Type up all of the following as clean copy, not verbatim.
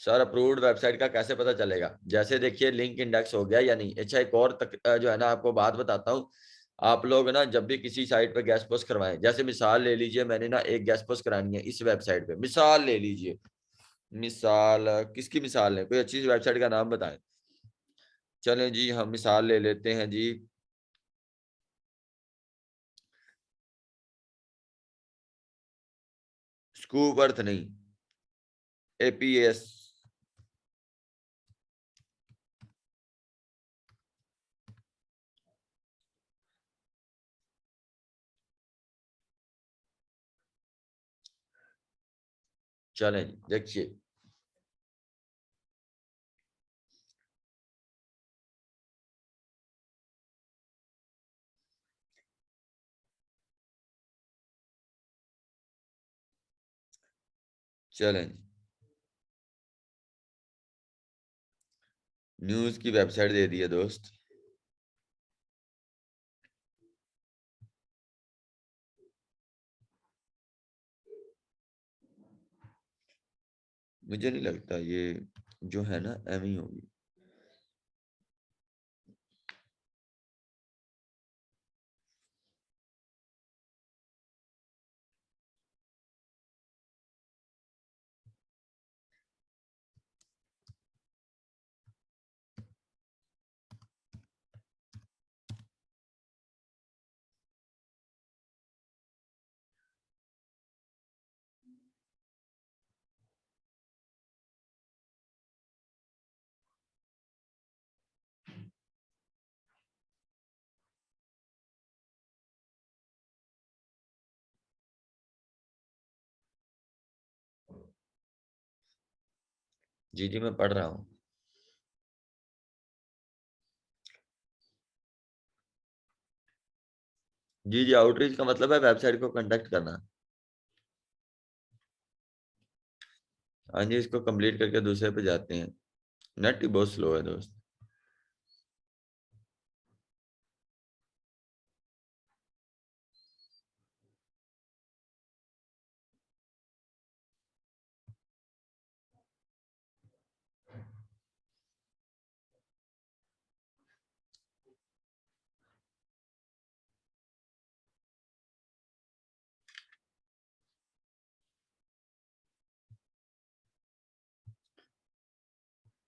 Sir approved website का कैसे पता चलेगा? जैसे देखिए लिंक इंडेक्स हो गया या नहीं। अच्छा एक और जो है ना आपको बात बताता हूँ। आप लोग ना जब भी किसी साइट पे गेस्ट पोस्ट करवाएं, जैसे मिसाल ले लीजिए, मैंने ना एक गेस्ट पोस्ट करानी है इस वेबसाइट पे, मिसाल ले लीजिए। मिसाल किसकी मिसाल है? कोई अच्छी सी वेबसाइट का नाम बताएं। चलें जी, हम मिसाल ले लेते हैं जी। स्कूप अर्थ नहीं, एपीएस। चलें जी, देखिए। चलें जी, न्यूज की वेबसाइट दे दी है दोस्त। मुझे नहीं लगता ये जो है ना एम ही होगी। जी जी, मैं पढ़ रहा हूँ। जी जी, आउटरीच का मतलब है वेबसाइट को कांटेक्ट करना। हाँ जी, इसको कंप्लीट करके दूसरे पे जाते हैं। नेट ही बहुत स्लो है दोस्त।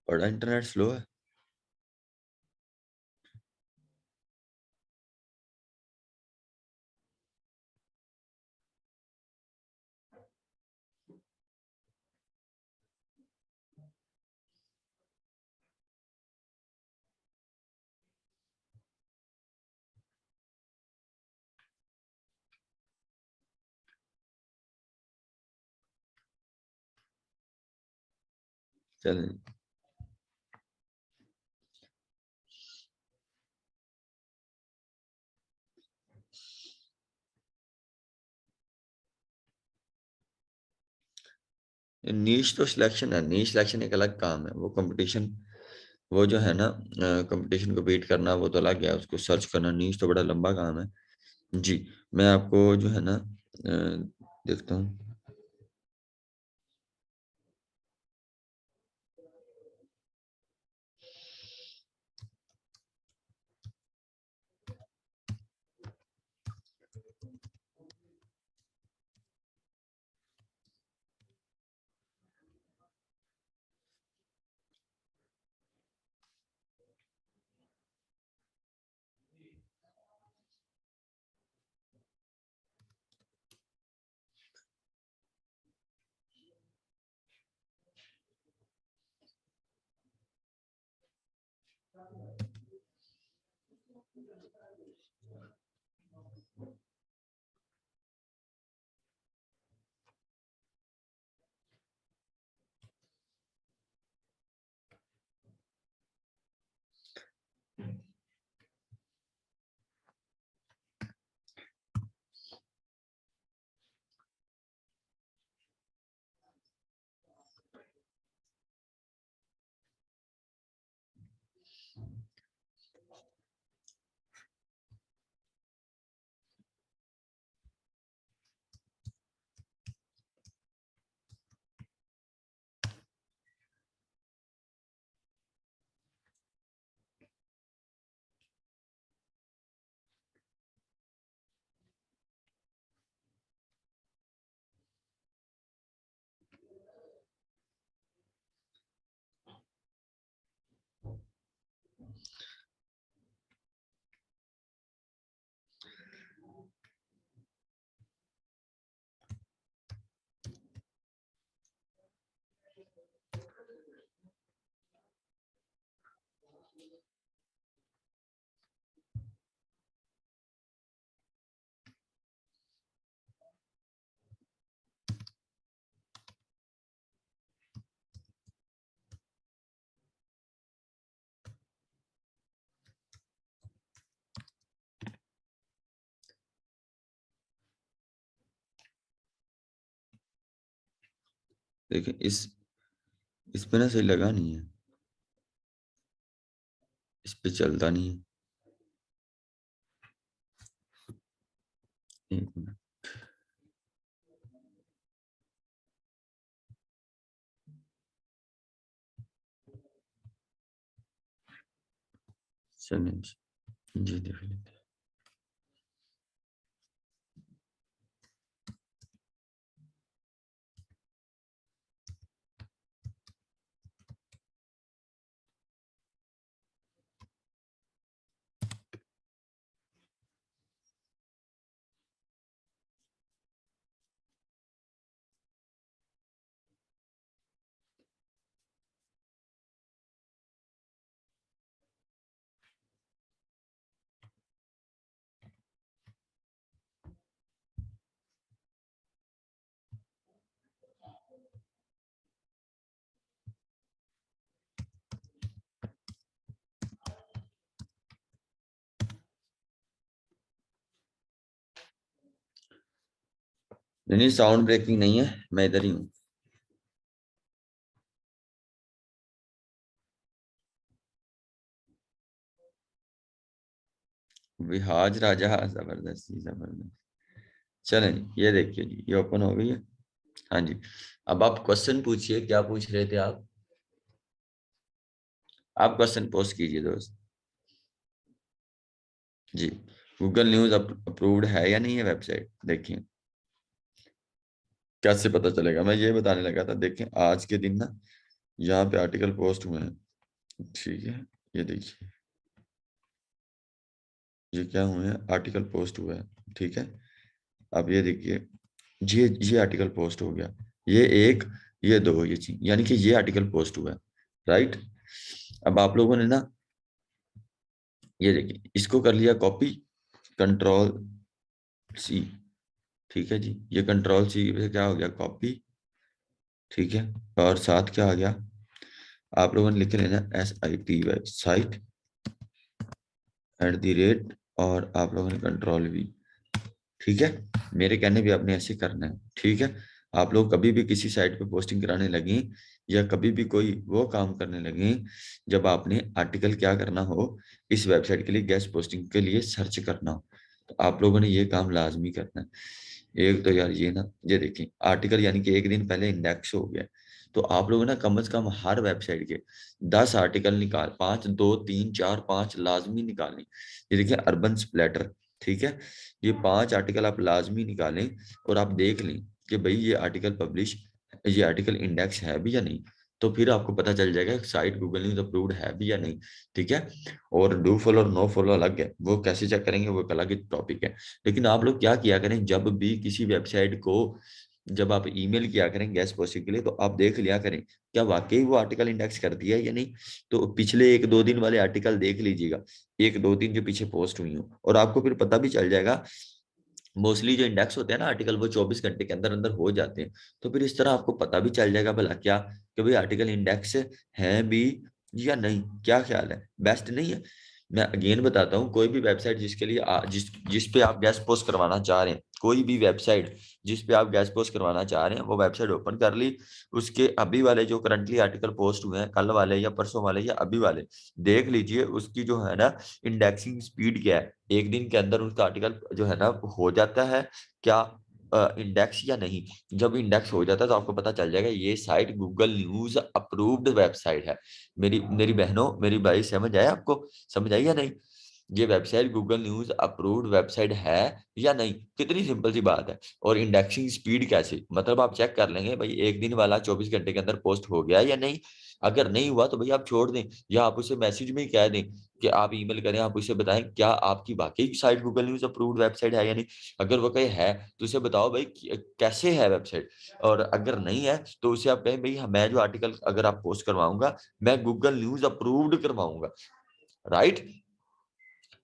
बड़ा इंटरनेट स्लो है। चलें, नीश तो सिलेक्शन है। नीश सिलेक्शन एक अलग काम है, वो कंपटीशन, वो जो है ना कंपटीशन को बीट करना, वो तो अलग है। उसको सर्च करना, नीश तो बड़ा लंबा काम है। जी, मैं आपको जो है ना देखता हूँ। देखिए इस पे ना सही लगा नहीं है, इस पे चलता नहीं है। एक मिनट। चलिए जी देख लेते हैं। नहीं साउंड ब्रेकिंग नहीं है, मैं इधर ही हूँ। विहाज राजा, जबरदस्त जी जबरदस्त। चलें जी, ये देखिए जी, ये ओपन हो गई है। हाँ जी। अब आप क्वेश्चन पूछिए, क्या पूछ रहे थे आप क्वेश्चन पोस्ट कीजिए दोस्त। जी। गूगल न्यूज अप्रूव्ड है या नहीं है वेबसाइट, देखिए कैसे पता चलेगा। मैं ये बताने लगा था, देखें आज के दिन ना यहाँ पे आर्टिकल पोस्ट हुए हैं, ठीक है। ये देखिए, ये क्या हुए हैं, आर्टिकल पोस्ट हुआ है, ठीक है। अब ये देखिए, ये आर्टिकल पोस्ट हो गया, ये एक, ये दो, ये चीज, यानी कि ये आर्टिकल पोस्ट हुआ है, राइट। अब आप लोगों ने ना, ये देखिए, इसको कर लिया कॉपी, कंट्रोल सी, ठीक है जी। ये कंट्रोल सी से क्या हो गया, कॉपी, ठीक है। और साथ क्या आ गया, आप लोगों ने लिख लेना SIT साइट @ और आप लोगों ने कंट्रोल V, ठीक है। मेरे कहने भी आपने ऐसे करना है, ठीक है। आप लोग कभी भी किसी साइट पे पोस्टिंग कराने लगे या कभी भी कोई वो काम करने लगे, जब आपने आर्टिकल क्या करना हो, इस वेबसाइट के लिए गेस्ट पोस्टिंग के लिए सर्च करना हो, तो आप लोगों ने ये काम लाजमी करना है। एक तो यार ये ना, ये देखिए आर्टिकल यानी कि एक दिन पहले इंडेक्स हो गया, तो आप लोग ना कम से कम हर वेबसाइट के 10 आर्टिकल निकाल, 5, 2, 3, 4, 5 लाजमी निकालें। ये देखिए अर्बन स्प्लैटर, ठीक है। ये 5 आर्टिकल आप लाजमी निकालें और आप देख लें कि भाई ये आर्टिकल पब्लिश, ये आर्टिकल इंडेक्स है भी या नहीं। तो फिर आपको पता चल जाएगा साइट गूगल न्यूज अप्रूव्ड है भी या नहीं, ठीक है। और डू फॉलो और नो फॉलो अलग है, वो कैसे चेक करेंगे वो एक अलग ही टॉपिक है। लेकिन आप लोग क्या किया करें, जब भी किसी वेबसाइट को जब आप ईमेल किया करें गेस्ट पोस्टिंग के लिए, तो आप देख लिया करें क्या वाकई वो आर्टिकल इंडेक्स कर दिया है या नहीं। तो पिछले 1-2 दिन वाले आर्टिकल देख लीजिएगा, 1-2 दिन जो पीछे पोस्ट हुई हो, और आपको फिर पता भी चल जाएगा। मोस्टली जो इंडेक्स होते हैं ना आर्टिकल, वो 24 घंटे के अंदर अंदर हो जाते हैं। तो फिर इस तरह आपको पता भी चल जाएगा भला क्या, कि भाई आर्टिकल इंडेक्स है भी या नहीं। क्या ख्याल है, बेस्ट नहीं है। मैं अगेन बताता हूँ, कोई भी वेबसाइट जिसके लिए जिस पे आप गेस्ट पोस्ट करवाना चाह रहे हैं, कोई भी वेबसाइट जिस पे आप गेस्ट पोस्ट करवाना चाह रहे हैं, वो वेबसाइट ओपन कर ली, उसके अभी वाले जो करंटली आर्टिकल पोस्ट हुए हैं, कल वाले या परसों वाले या अभी वाले, देख लीजिए उसकी जो है ना इंडेक्सिंग स्पीड क्या है, एक दिन के अंदर उसका आर्टिकल जो है ना हो जाता है क्या इंडेक्स या नहीं। जब इंडेक्स हो जाता है तो आपको पता चल जाएगा ये site Google news approved website है। मेरी मेरी बहनों, मेरी भाई, समझ आया आपको, समझ आई या नहीं। ये website Google news approved website है या नहीं, कितनी सिंपल सी बात है। और इंडेक्सिंग स्पीड कैसे, मतलब आप चेक कर लेंगे भाई एक दिन वाला 24 घंटे के अंदर पोस्ट हो गया या नहीं। अगर नहीं हुआ तो भाई आप छोड़ दें, या आप उसे मैसेज में ही कह दें कि आप ईमेल करें, आप उसे बताएं क्या आपकी वाकई site Google news approved website है या नहीं। अगर वो कहे है तो उसे बताओ भाई कैसे है वेबसाइट। और अगर नहीं है तो उसे आप कहें भाई मैं जो आर्टिकल अगर आप पोस्ट करवाऊंगा, मैं गूगल न्यूज अप्रूव्ड करवाऊंगा, राइट।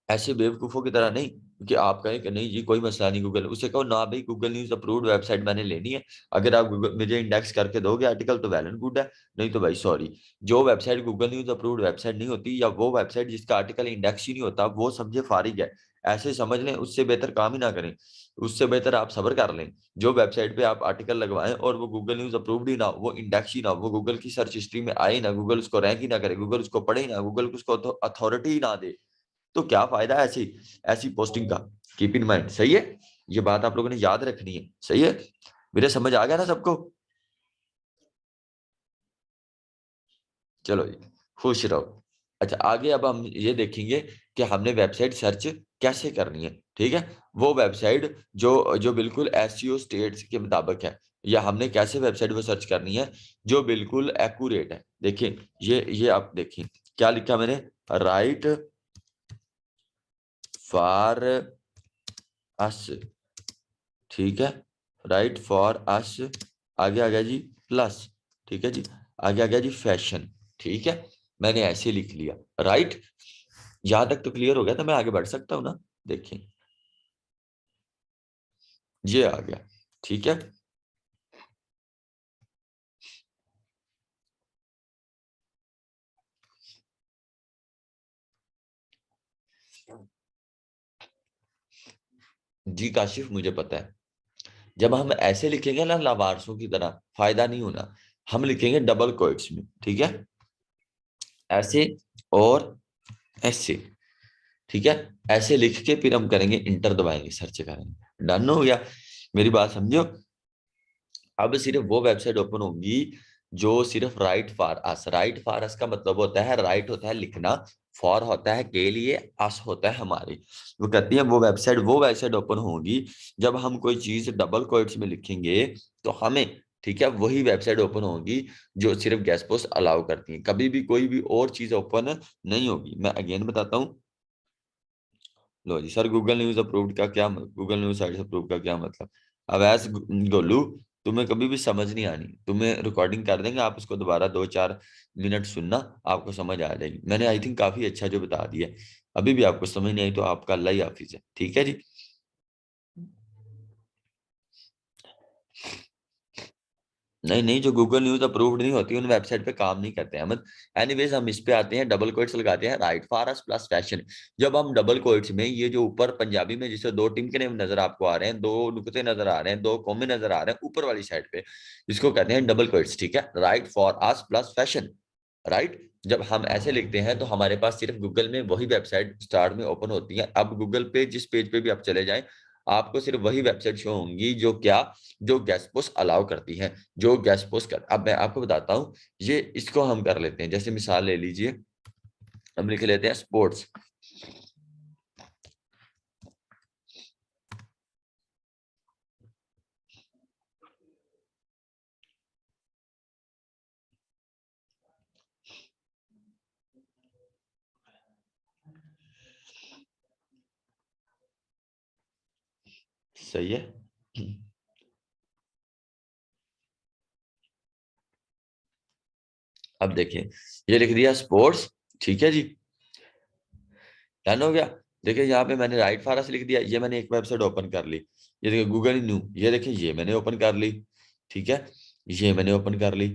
ऐसे बेवकूफों की तरह नहीं कि आप कहें कि नहीं जी कोई मसला नहीं, गूगल, उसे कहो ना भाई गूगल न्यूज अप्रूव्ड वेबसाइट मैंने लेनी है। अगर आप गूगल मुझे इंडेक्स करके दोगे आर्टिकल तो वेल एंड गुड है, नहीं तो भाई सॉरी। जो website Google news approved website नहीं होती, या वो वेबसाइट जिसका आर्टिकल इंडेक्स ही नहीं होता, वो समझे फारिग है, ऐसे समझ लें, उससे बेहतर काम ही ना करें। उससे बेहतर आप सब्र कर लें। जो वेबसाइट पे आप आर्टिकल लगवाएं और वो गूगल न्यूज अप्रूव्ड ही ना हो, वो इंडेक्स ही ना हो, वो गूगल की सर्च हिस्ट्री में आए ना, गूगल उसको रैंक ही ना करे, गूगल उसको पढ़े ही ना, गूगल उसको अथॉरिटी ही ना दे, तो क्या फायदा है ऐसी ऐसी पोस्टिंग का। कीप इन माइंड, सही है, ये बात आप लोगों ने याद रखनी है, सही है, मेरे समझ आ गया ना सबको। चलो जी, खुश रहो। अच्छा, आगे अब हम ये देखेंगे कि हमने वेबसाइट सर्च कैसे करनी है, ठीक है। वो वेबसाइट जो जो बिल्कुल एसईओ स्टेट्स के मुताबिक है, या हमने कैसे वेबसाइट वो सर्च करनी है जो बिल्कुल एक्यूरेट है। देखिए, ये आप देखिए क्या लिखा मैंने, राइट फॉर अस, ठीक है, राइट फॉर अस, आगे आ गया जी प्लस, ठीक है जी, आगे आ गया जी फैशन, ठीक है। मैंने ऐसे लिख लिया, राइट। यहां तक तो क्लियर हो गया, तो मैं आगे बढ़ सकता हूं ना। देखिए, ये आ गया, ठीक है। जी काशिफ, मुझे पता है, जब हम ऐसे लिखेंगे ना लावारसों की तरह, फायदा नहीं होना। हम लिखेंगे डबल कोट्स में, ठीक है, ऐसे और ऐसे, ठीक है। ऐसे लिख के फिर हम करेंगे इंटर, दबाएंगे, सर्च करेंगे, डन हो गया। मेरी बात समझो। अब सिर्फ वो वेबसाइट ओपन होगी जो सिर्फ right for us, right for us का मतलब होता है, राइट होता है लिखना, फॉर होता है के लिए, अस होता है हमारी। वो कहती है वो वेबसाइट ओपन होगी जब हम कोई चीज डबल कोट्स में लिखेंगे तो हमें, ठीक है, वही वेबसाइट ओपन होगी जो सिर्फ गेस्ट पोस्ट अलाउ करती है, कभी भी कोई भी और चीज ओपन नहीं होगी। मैं अगेन बताता हूँ। लो जी सर, गूगल न्यूज अप्रूव्ड का क्या मतलब, गूगल न्यूज साइट अप्रूव का क्या मतलब। अब ऐस गोलू, तुम्हें कभी भी समझ नहीं आनी, तुम्हें रिकॉर्डिंग कर देंगे, आप उसको दोबारा 2-4 मिनट सुनना, आपको समझ आ जाएगी। मैंने आई थिंक काफी अच्छा जो बता दिया। अभी भी आपको समझ नहीं आई तो आपका अल्लाह ही हाफिज है, ठीक है जी। नहीं नहीं, जो गूगल न्यूज अप्रूव्ड नहीं होती उन वेबसाइट पे काम नहीं करते अहमद। एनीवेज, हम इस पे आते हैं, डबल कोट्स लगाते हैं, right for us plus fashion. जब हम डबल कोट्स में ये जो ऊपर पंजाबी में जिसे दो टीम के नेम नजर आपको आ रहे हैं, दो नुक्ते नजर आ रहे हैं, दो कॉमे नजर आ रहे हैं ऊपर वाली साइड पे, इसको कहते हैं डबल कोट्स, ठीक है, right for us plus fashion, right. जब हम ऐसे लिखते हैं तो हमारे पास सिर्फ गूगल में वही वेबसाइट स्टार्ट में ओपन होती है। अब गूगल पे जिस पेज पे भी आप चले जाएं, आपको सिर्फ वही वेबसाइट शो होंगी जो क्या, जो गेस्ट पोस्ट अलाउ करती है, जो गेस्ट पोस्ट कर। अब मैं आपको बताता हूँ, ये इसको हम कर लेते हैं, जैसे मिसाल ले लीजिए, हम लिख लेते हैं स्पोर्ट्स, सही है। अब देखिए, ये लिख दिया स्पोर्ट्स, ठीक है जी, डन हो गया। देखिए यहाँ पे मैंने राइट फारस लिख दिया, ये मैंने एक वेबसाइट ओपन कर ली, ये देखिए गूगल न्यू, ये देखिए ये मैंने ओपन कर ली, ठीक है, ये मैंने ओपन कर ली।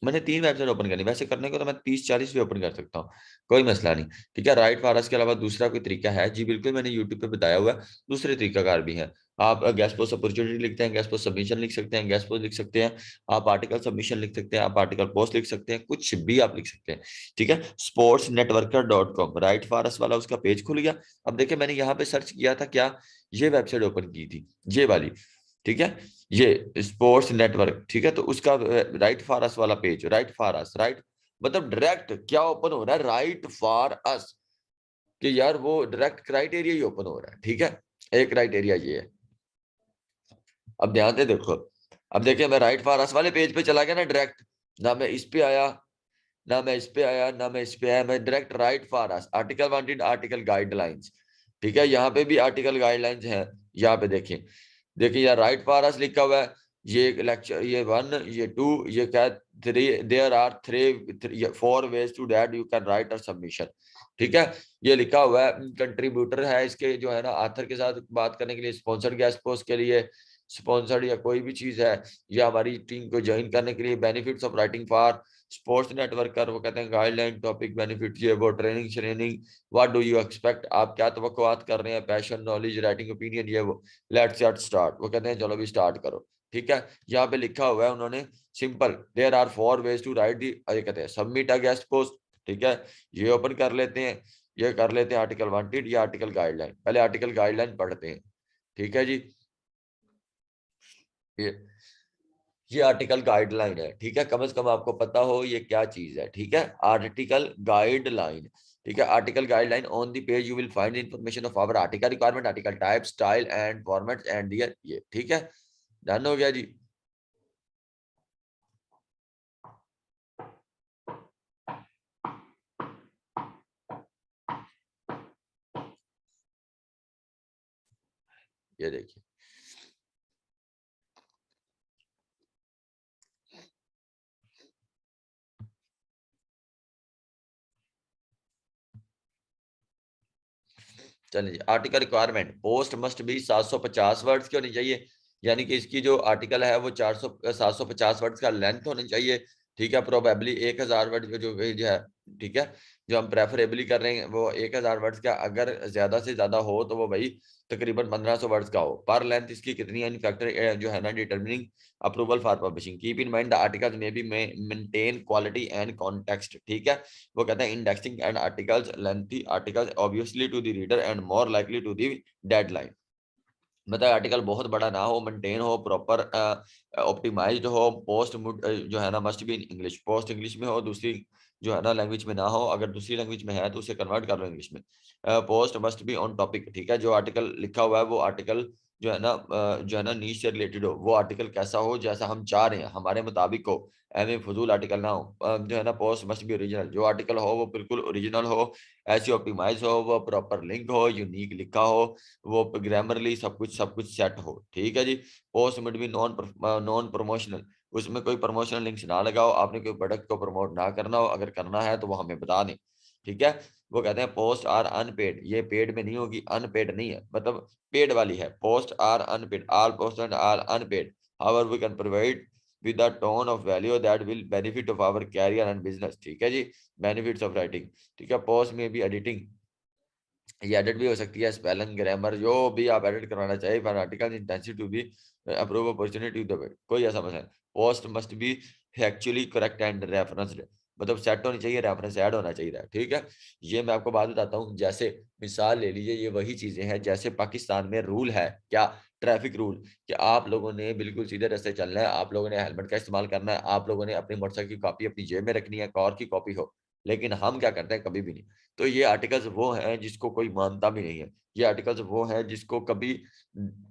मैंने 3 वेबसाइट ओपन कर ली, वैसे करने को तो मैं 30-40 भी ओपन कर सकता हूँ, कोई मसला नहीं, ठीक है। राइट फारस के अलावा दूसरा कोई तरीका है जी, बिल्कुल मैंने यूट्यूब पे बताया हुआ है, दूसरे तरीकाकार भी है। आप गैस पोस्ट अपॉर्चुनिटी लिखते हैं, गैस पोस्ट सबमिशन लिख सकते हैं, गैस पोस्ट लिख सकते हैं, आप आर्टिकल सबमिशन लिख सकते हैं, आप आर्टिकल पोस्ट लिख सकते हैं, कुछ भी आप लिख सकते हैं, ठीक है। sportsnetworker.com, राइट फॉरस वाला उसका पेज खुल गया। अब देखिए, मैंने यहाँ पे सर्च किया था क्या, ये वेबसाइट ओपन की थी, ये वाली, ठीक है, ये स्पोर्ट्स नेटवर्क, ठीक है, तो उसका राइट फॉर अस वाला page, right for us, right मतलब डायरेक्ट क्या ओपन हो रहा है, राइट फॉर अस, कि यार वो डायरेक्ट क्राइटेरिया ही ओपन हो रहा है, ठीक है। एक क्राइटेरिया ये है। अब ध्यान से देखो, अब देखिए मैं राइट फॉर अस वाले पेज पे चला गया ना डायरेक्ट, ना मैं इस पे आया, ना मैं इस पे आया, ना मैं इस पे आया, मैं direct right for us, article wanted, article guidelines, ठीक है, यहाँ पे भी आर्टिकल गाइडलाइंस है। यहाँ पे देखिए, देखिए यार राइट फॉर अस लिखा हुआ है, ये लेक्चर, ये 1, ये 2, ये क्या, 3, there are 4 ways to that you can write a submission, ठीक है। ये लिखा हुआ है, कंट्रीब्यूटर है इसके जो है ना, आथर के साथ बात करने के लिए, स्पॉन्सर्ड गेस्ट पोस्ट के लिए, स्पॉन्सर्ड या कोई भी चीज है, या हमारी टीम को ज्वाइन करने के लिए, benefits of writing for sports networker, वो कहते हैं गाइडलाइन, टॉपिक, बेनिफिट, ये वो, ट्रेनिंग श्रेनिंग, व्हाट डू यू एक्सपेक्ट, आप क्या तवक्कुआत कर रहे हैं, पैशन, नॉलेज, राइटिंग, ओपिनियन, ये वो। लेट्स गेट स्टार्ट, वो कहते हैं चलो भी स्टार्ट करो। ठीक है, यहाँ पे लिखा हुआ है उन्होंने simple, there are 4 ways to write the, ये कहते हैं सबमिट अ गेस्ट पोस्ट। ठीक है, ये ओपन कर लेते हैं, ये कर लेते हैं आर्टिकल वांटेड या आर्टिकल गाइडलाइन। पहले आर्टिकल गाइडलाइन पढ़ते हैं। ठीक है जी, ये ये आर्टिकल गाइडलाइन है। ठीक है, कम से कम आपको पता हो ये क्या चीज है। ठीक है, आर्टिकल गाइडलाइन। ठीक है, article guideline, on the page you will find information of our article requirement, article type, style and format and there, ये। ठीक है, डन हो गया जी। ये देखिए, चलिए, article requirement, post must B 750 words की होनी चाहिए, यानी कि इसकी जो आर्टिकल है वो 750 वर्ड्स का लेंथ होनी चाहिए। ठीक है, प्रोबेबली 1000 वर्ड जो है। ठीक है, जो हम प्रेफरेबली कर रहे हैं वो 1000 वर्ड्स का, अगर ज्यादा से ज्यादा हो तो वो भाई तकरीबन 1500 वर्ड्स का हो। पर लेंथ इसकी कितनी है, फैक्टर जो है ना determining approval for publishing, keep in mind the articles may be maintain quality and context. ठीक है, वो कहते हैं indexing and articles, lengthy articles obviously to the reader and more likely to the deadline. मतलब article बहुत बड़ा ना हो, मेंटेन हो, प्रॉपर ऑप्टिमाइज्ड हो, पोस्ट जो है ना must be in English, post English में हो, दूसरी जो है ना लैंग्वेज में ना हो, अगर दूसरी लैंग्वेज में है तो उसे कन्वर्ट कर लो इंग्लिश में। Post must be on topic. ठीक है, जो आर्टिकल लिखा हुआ है वो आर्टिकल जो है ना नीश से रिलेटेड हो, वो आर्टिकल कैसा हो जैसा हम चाह रहे हैं, हमारे मुताबिक हो, एवं फजूल आर्टिकल ना हो। जो है ना पोस्ट मस्ट बी ओरिजिनल, जो आर्टिकल हो वो बिल्कुल ओरिजिनल हो, ऐसी ऑप्टिमाइज हो, वो प्रॉपर लिंक हो, यूनिक लिखा हो, वो ग्रामरली सब कुछ सेट हो। ठीक है जी, पोस्ट में भी नॉन प्रमोशनल, उसमें कोई प्रमोशनल लिंक्स ना लगाओ, आपने कोई प्रोडक्ट को प्रमोट ना करना हो, अगर करना है तो वो हमें बता दें। ठीक है, वो कहते हैं पोस्ट आर अनपेड, ये पेड में नहीं होगी, अनपेड नहीं है, मतलब पेड वाली है। Post are unpaid, all post are unpaid, however we can provide with a tone of value that will benefit of our career and business। ठीक है जी, बेनिफिट्स ऑफ राइटिंग। ठीक है, पोस्ट में भी एडिटिंग, ये एडिट भी हो सकती है, स्पेलिंग, ग्रामर, जो भी आप एडिट करवाना चाहिए, for article intensity to be approve opportunity to the कोई ऐसा मसला है। Post must be actually correct and referenced, मतलब सेट होनी चाहिए, रेफरेंस ऐड होना चाहिए। ठीक है, ये मैं आपको बात बताता हूँ, जैसे मिसाल ले लीजिए, ये वही चीजें हैं जैसे पाकिस्तान में रूल है क्या, ट्रैफिक रूल, कि आप लोगों ने बिल्कुल सीधे रास्ते चलना है, आप लोगों ने हेलमेट का इस्तेमाल करना है, आप लोगों ने अपनी मोटरसाइकिल की कॉपी अपनी जेब में रखनी है, कार की कॉपी हो। लेकिन हम क्या करते हैं, कभी भी नहीं। तो ये आर्टिकल्स वो हैं जिसको कोई मानता भी नहीं है, ये आर्टिकल्स वो हैं जिसको कभी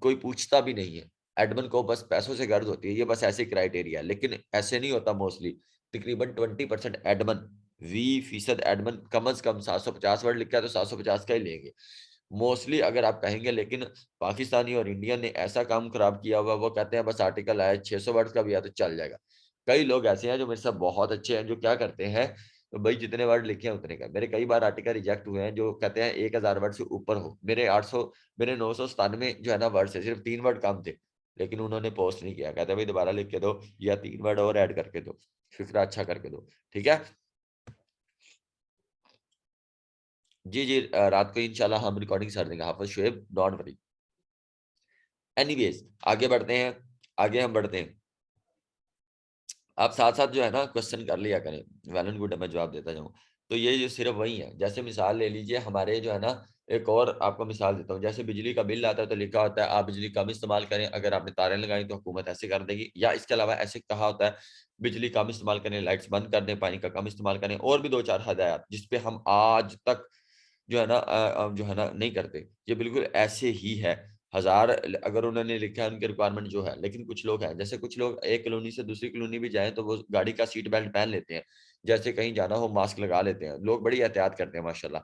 कोई पूछता भी नहीं है। एडमिन को बस पैसों से गर्ज होती है, ये बस ऐसे क्राइटेरिया है, लेकिन ऐसे नहीं होता मोस्टली। तकरीबन 20% एडमिन, 20% एडमिन कम से कम 750 वर्ड लिखा है तो 750 का ही लेंगे मोस्टली, अगर आप कहेंगे। लेकिन पाकिस्तानी और इंडियन ने ऐसा काम खराब किया हुआ, वो कहते हैं बस आर्टिकल आया 600 वर्ड का भी आया तो चल जाएगा। कई लोग ऐसे हैं जो मेरे साथ बहुत अच्छे हैं, जो क्या करते हैं, तो भाई जितने वर्ड लिखे हैं उतने का। मेरे कई बार आर्टिकल रिजेक्ट हुए हैं जो कहते हैं 1000 वर्ड से ऊपर हो, मेरे 997 जो है ना वर्ड से सिर्फ 3 वर्ड कम थे, लेकिन उन्होंने पोस्ट नहीं किया, कहते भाई दोबारा लिख के दो या 3 वर्ड और ऐड करके दो, फिक्रा अच्छा करके दो। ठीक है जी जी, रात को इंशाल्लाह हम रिकॉर्डिंग कर देंगे, हाफिज शुएब, डोंट वरी। एनीवेज, आगे बढ़ते हैं, आगे हम बढ़ते हैं। आप साथ साथ जो है ना क्वेश्चन कर लिया करें, वेल एंड गुड, मैं जवाब देता जाऊँ। तो ये जो सिर्फ वही है, जैसे मिसाल ले लीजिए हमारे जो है ना, एक और आपको मिसाल देता हूँ, जैसे बिजली का बिल आता है तो लिखा होता है आप बिजली कम इस्तेमाल करें, अगर आपने तारें लगाई तो हुकूमत ऐसे कर देगी, या इसके अलावा ऐसे कहा होता है बिजली कम इस्तेमाल करें, लाइट्स बंद कर दें, पानी का कम इस्तेमाल करें, और भी 2-4 हदायत जिसपे हम आज तक जो है ना जो है ना नहीं करते। ये बिल्कुल ऐसे ही है, हजार अगर उन्होंने लिखा है उनके रिक्वायरमेंट जो है। लेकिन कुछ लोग हैं, जैसे कुछ लोग एक कॉलोनी से दूसरी कॉलोनी भी जाएं तो वो गाड़ी का सीट बेल्ट पहन लेते हैं, जैसे कहीं जाना हो मास्क लगा लेते हैं, लोग बड़ी एहतियात करते हैं माशाल्लाह।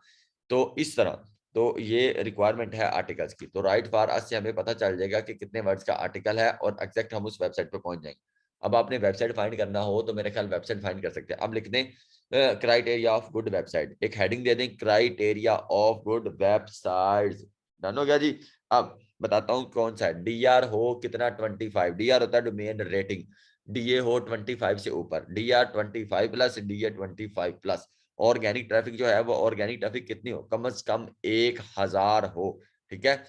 तो इस तरह, तो ये रिक्वायरमेंट है आर्टिकल्स की। तो राइट फॉर अस से हमें पता चल जाएगा कि कितने वर्ड्स का आर्टिकल है, और एग्जैक्ट हम उस वेबसाइट पे पहुंच जाएंगे। अब आपने वेबसाइट फाइंड करना हो तो मेरे ख्याल वेबसाइट फाइंड कर सकते हैं। अब लिख दें क्राइटेरिया ऑफ गुड वेबसाइट, एक हेडिंग दे दें, criteria of good website. Done हो गया जी। अब बताता हूँ कौन सा है। डीआर हो कितना, 25। डीआर होता है डोमेन रेटिंग, डीए हो 25 से ऊपर, डीआर 25+, डीए 25+। ऑर्गेनिक ट्रैफिक जो है वो ऑर्गेनिक ट्रैफिक कितनी हो, कम से कम 1000 हो, ठीक है,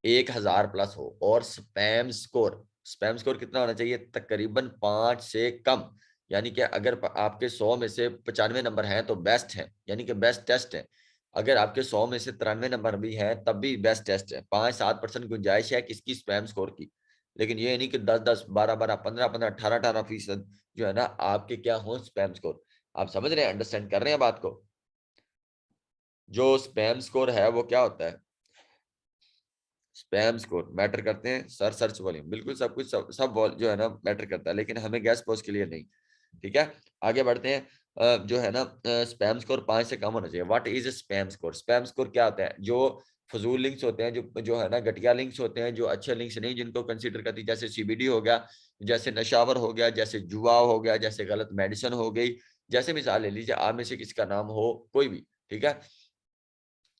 1000+ हो। और स्पैम स्कोर कितना होना चाहिए, तकरीबन 5 से कम। यानी कि अगर आपके 100 में से 95 नंबर हैं तो बेस्ट है, यानी कि बेस्ट टेस्ट है। अगर आपके 100 में से 93 नंबर भी हैं तब भी बेस्ट टेस्ट है। 5-7% गुंजाइश है किसकी, स्पैम स्कोर की। लेकिन ये नहीं कि 10-10, 12-12, 15-15, 18-18% जो है ना आपके क्या हो स्पैम स्कोर। आप समझ रहे हैं, अंडरस्टैंड कर रहे हैं बात को। जो स्पैम स्कोर है वो क्या होता है, स्पैम स्कोर मैटर करते हैं सर, सर्च वॉल्यूम, बिल्कुल सब कुछ जो है ना मैटर करता है, लेकिन हमें गैस पोस्ट के लिए नहीं। ठीक है, आगे बढ़ते हैं। जो है ना स्पैम स्कोर 5 से कम होना चाहिए। What is spam score, spam score क्या होता है, जो फजूल लिंक्स होते हैं, जो जो है ना घटिया लिंक्स होते हैं, जो अच्छे लिंक्स नहीं जिनको कंसीडर करती, जैसे सीबीडी हो गया, जैसे नशावर हो गया, जैसे जुआ हो गया, जैसे गलत मेडिसिन हो गई। जैसे मिसाल ले लीजिए, आप में से किसी का नाम हो कोई भी, ठीक है,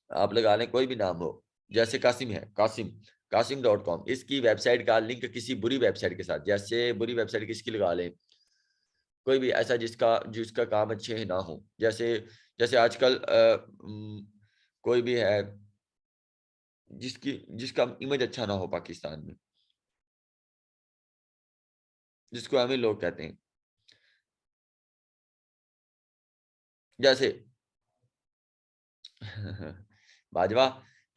आप लगा लें कोई भी नाम हो, जैसे कासिम है, कासिम.com, इसकी वेबसाइट का लिंक किसी बुरी वेबसाइट के साथ, जैसे बुरी वेबसाइट किसकी लगा लें, कोई भी ऐसा जिसका जिसका काम अच्छे ना हो, जैसे जैसे आजकल कोई भी है जिसका इमेज अच्छा ना हो पाकिस्तान में, जिसको अमीर लोग कहते हैं, जैसे बाजवा,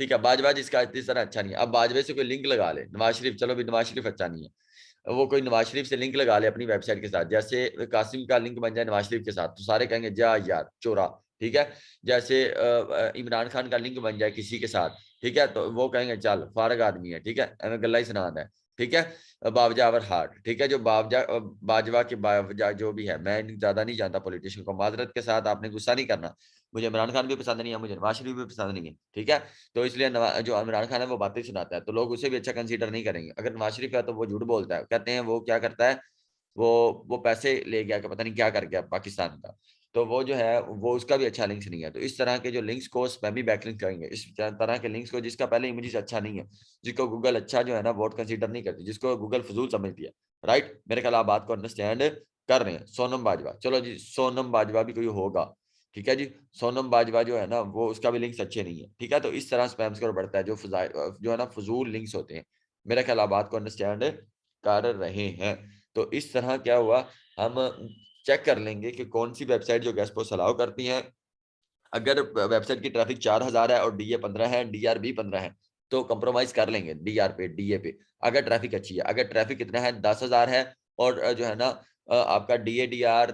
ठीक है, बाजवा जिसका इस तरह अच्छा नहीं है, अब बाजवे से कोई लिंक लगा ले, नवाज शरीफ, चलो भी नवाज शरीफ अच्छा नहीं है, वो कोई नवाज शरीफ से लिंक लगा ले अपनी वेबसाइट के साथ, जैसे कासिम का लिंक बन जाए नवाज शरीफ के साथ तो सारे कहेंगे जा यार चोरा, ठीक है। जैसे इमरान खान का लिंक बन जाए किसी के साथ, ठीक है, तो वो कहेंगे चल फारग आदमी है, ठीक है, हमें गल्ला ही सुना है, ठीक है। बावजा अवर हार्ट, ठीक है, जो बाजवा के बावजा जो भी है, मैं ज्यादा नहीं जानता पॉलिटिशियन को, माजरत के साथ आपने गुस्सा नहीं करना, मुझे इमरान खान भी पसंद नहीं है, मुझे नवाज शरीफ भी पसंद नहीं है, ठीक है। तो इसलिए जो इमरान खान है वो बातें सुनाता है तो लोग उसे भी अच्छा कंसीडर नहीं करेंगे। अगर नवाज शरीफ है तो वो झूठ बोलता है, कहते हैं वो क्या करता है, वो पैसे ले गया कि पता नहीं क्या कर गया पाकिस्तान का, तो वो जो है वो उसका भी अच्छा लिंक्स नहीं है। तो इस तरह के जो लिंक्स को स्पैमी बैकलिंक करेंगे, इस तरह के लिंक्स को जिसका पहले इमेज अच्छा नहीं है, जिसको गूगल अच्छा जो है ना वोट कंसीडर नहीं करती, जिसको गूगल फजूल समझती है, राइट, मेरे ख्याल आप बात को अंडरस्टैंड कर रहे हैं। सोनम बाजवा, चलो जी सोनम बाजवा भी कोई होगा, ठीक है जी, सोनम बाजवा जो है ना वो उसका भी लिंक्स अच्छे नहीं है, ठीक है। तो इस तरह स्पैम स्कोर बढ़ता है जो है ना फजूल लिंक्स होते हैं। मेरा ख्याल आप बात को अंडरस्टैंड कर रहे हैं। तो इस तरह क्या हुआ, हम चेक कर लेंगे कि कौन सी वेबसाइट जो गेस्ट पोस्ट अलाउ करती है। अगर वेबसाइट की ट्रैफिक 4000 है और डीए 15 है, डीआर भी 15 है, तो कंप्रोमाइज कर लेंगे डीआर पे, डीए पे, अगर ट्रैफिक अच्छी है। अगर ट्रैफिक कितना है, 10,000 है, और जो है ना आपका डीए डीआर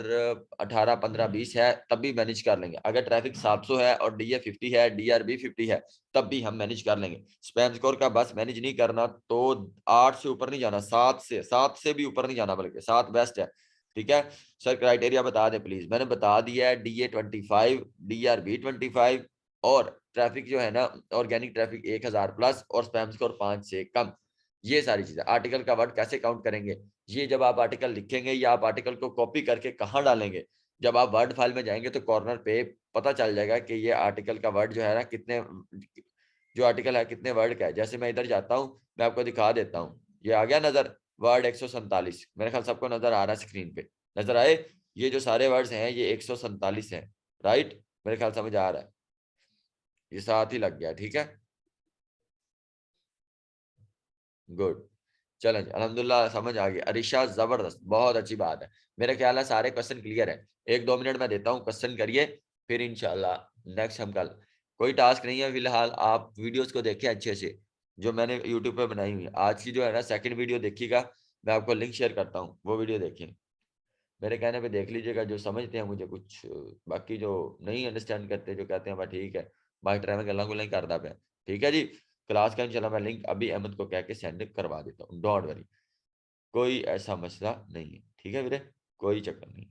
18, 15, 20 है, तब भी मैनेज कर लेंगे। अगर ट्रैफिक 700 है और डीए 50 है, डीआर भी 50 है, तब भी हम मैनेज कर लेंगे। स्पैम स्कोर का बस मैनेज नहीं करना तो 8 से ऊपर नहीं जाना, 7 से भी ऊपर नहीं जाना, बल्कि 7 बेस्ट है, ठीक है। सर क्राइटेरिया बता दें प्लीज, मैंने बता दिया है, डीए 25, डीआर भी 25, और ट्रैफिक जो है ना ऑर्गेनिक ट्रैफिक 1000+ और स्पैम स्कोर 5 से कम। ये सारी चीजें, आर्टिकल का वर्ड कैसे काउंट करेंगे, ये जब आप आर्टिकल लिखेंगे या आप आर्टिकल को कॉपी करके कहाँ डालेंगे, जब आप वर्ड फाइल में जाएंगे तो कॉर्नर पे पता चल जाएगा कि ये आर्टिकल का वर्ड जो है ना कितने, जो आर्टिकल है कितने वर्ड का है। जैसे मैं इधर जाता हूँ, मैं आपको दिखा देता हूँ, ये आ गया नजर, वर्ड 147, मेरे ख्याल सबको नजर आ रहा है स्क्रीन पे, नजर आए, ये जो सारे वर्ड्स हैं ये 147 हैं, राइट, मेरे ख्याल समझ आ रहा है, ये साथ ही लग गया, ठीक है, गुड। चलें अल्हम्दुलिल्लाह समझ आ गई अरिशा, जबरदस्त, बहुत अच्छी बात है। मेरे ख्याल है सारे क्वेश्चन क्लियर है। 1-2 मिनट में देता हूँ, क्वेश्चन करिए, फिर इंशाल्लाह नेक्स्ट हम कल, कोई टास्क नहीं है फिलहाल, आप वीडियोस को देखें अच्छे से जो मैंने यूट्यूब पे बनाई हुई है। आज की जो है ना सेकंड वीडियो देखिएगा, मैं आपको लिंक शेयर करता हूँ, वो वीडियो देखें, मेरे कहने पे देख लीजिएगा, जो समझते हैं मुझे कुछ, बाकी जो नहीं अंडरस्टैंड करते, जो कहते हैं भाई ठीक है भाई ट्राई में गल्ला गुल्ला ही करदा पे, ठीक है जी। क्लास का इंशाल्लाह मैं लिंक अभी अहमद को कह के सेंड करवा देता हूँ, डोंट वरी, कोई ऐसा मसला नहीं है, ठीक है वीरे, कोई चक्कर नहीं।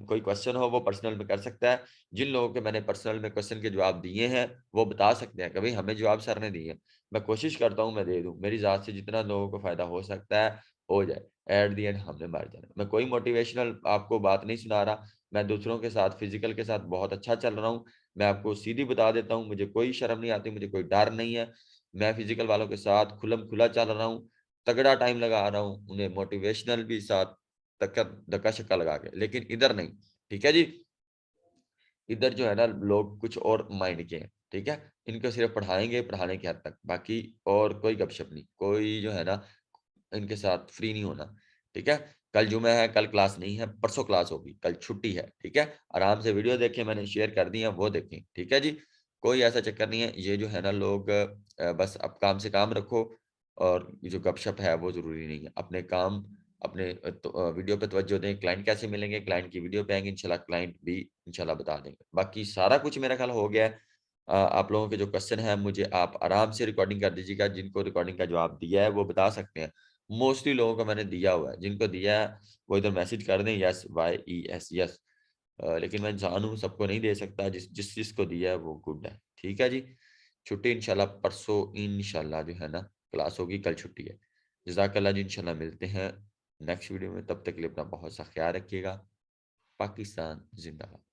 कोई क्वेश्चन हो वो पर्सनल में कर सकता है। जिन लोगों के मैंने पर्सनल में क्वेश्चन के जवाब दिए हैं वो बता सकते हैं कि भाई हमें जवाब सर ने दिए हैं। मैं कोशिश करता हूँ मैं दे दूँ, मेरी ज़ात से जितना लोगों को फ़ायदा हो सकता है हो जाए। एट द एंड हमने मर जाना। मैं कोई मोटिवेशनल आपको बात नहीं सुना रहा, मैं दूसरों के साथ फिजिकल के साथ बहुत अच्छा चल रहा हूँ। मैं आपको सीधी बता देता हूँ, मुझे कोई शर्म नहीं आती, मुझे कोई डर नहीं है। मैं फिजिकल वालों के साथ खुलम खुला चल रहा हूँ। तगड़ा टाइम लगा रहा हूँ, उन्हें मोटिवेशनल भी साथ धक्का धक्का-शक्का लगा के, लेकिन इधर नहीं, ठीक है जी? इधर जो है ना लोग कुछ और माइंड के हैं, ठीक है? इनको सिर्फ़ पढ़ाएँगे, पढ़ाने की हद तक, बाकी और कोई गपशप नहीं, कोई जो है ना इनके साथ फ्री नहीं होना, ठीक है? कल जुमा है, कल क्लास नहीं है, परसों क्लास होगी, कल छुट्टी है, ठीक है? आराम से वीडियो देखें, मैंने शेयर कर दी है, वो देखें, ठीक है जी? कोई ऐसा चक्कर नहीं है, ये जो है ना लोग बस अब काम से काम रखो और ये जो गपशप है वो ज़रूरी नहीं है। अपने काम, अपने वीडियो पे तवज्जो दें, क्लाइंट कैसे मिलेंगे, क्लाइंट की वीडियो पे आएँगे, इंशाल्लाह क्लाइंट भी इंशाल्लाह बता देंगे। बाकी सारा कुछ मेरा ख़्याल हो गया है। आप लोगों के जो क्वेश्चन हैं मुझे आप आराम से रिकॉर्डिंग कर दीजिएगा, जिनको रिकॉर्डिंग का जवाब दिया है वो बता सकते हैं। मोस्टली लोगों को मैंने दिया हुआ है, जिनको दिया है वो इधर मैसेज कर दें यस YES यस। लेकिन मैं इंसान हूँ, सबको नहीं दे सकता, जिसको दिया है वो गुड है। ठीक है जी? छुट्टी इंशाल्लाह परसों इंशाल्लाह जो है ना क्लास होगी, कल छुट्टी है। जज़ाकल्लाह जी, इंशाल्लाह मिलते हैं नेक्स्ट वीडियो में, तब तक के लिए अपना बहुत सा ख़्याल रखिएगा। पाकिस्तान ज़िंदाबाद।